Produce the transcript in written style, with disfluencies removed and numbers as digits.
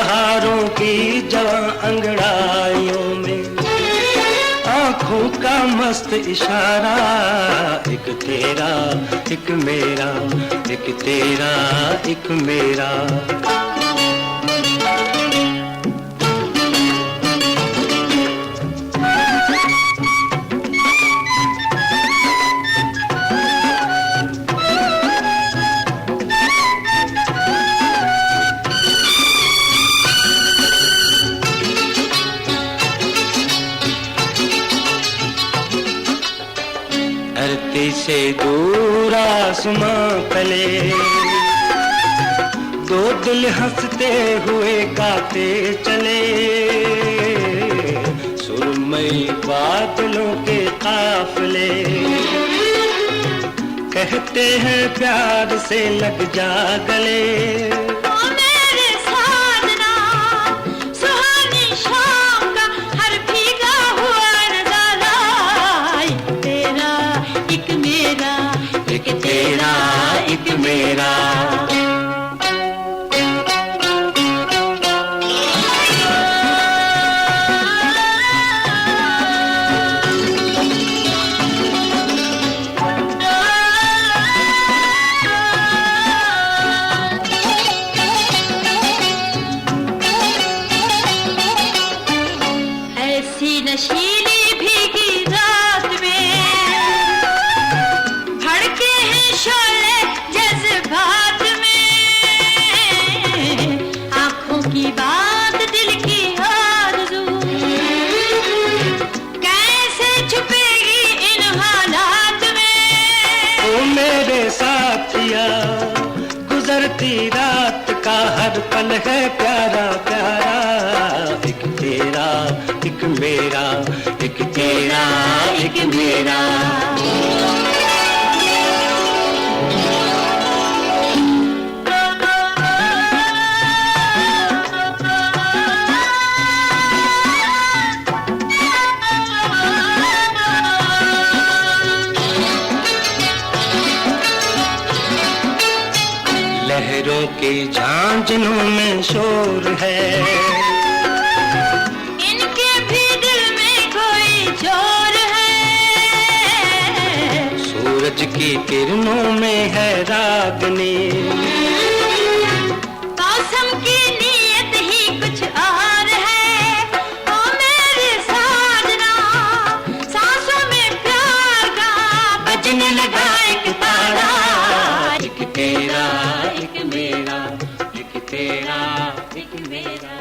बहारों की जवां अंगड़ाइयों में, आंखों का मस्त इशारा, एक तेरा एक मेरा, एक तेरा एक मेरा। धरती से दूर आसमां तले, दो दिल हंसते हुए गाते चले, सुरमई बादलों के काफले, कहते हैं प्यार से लग जा गले। एक तेरा एक मेरा। ऐसी नशीली भीगी रात में भड़के हैं शोले जज्बात में, आंखों की बात दिल की आरज़ू कैसे छुपेगी इन हालात में। ओ मेरे साथिया गुजरती रात का हर पल है प्यारा प्यारा, एक तेरा एक मेरा, एक तेरा एक मेरा। लहरों के झांझनों में शोर है, इनके भी दिल में कोई जोर है, सूरज की किरणों में है रागनी, मौसम की नीयत ही कुछ और है। ओ मेरे साजना सांसों में प्यार का बजने लगा एक तारा, एक तेरा एक मेरा, एक तेरा एक मेरा।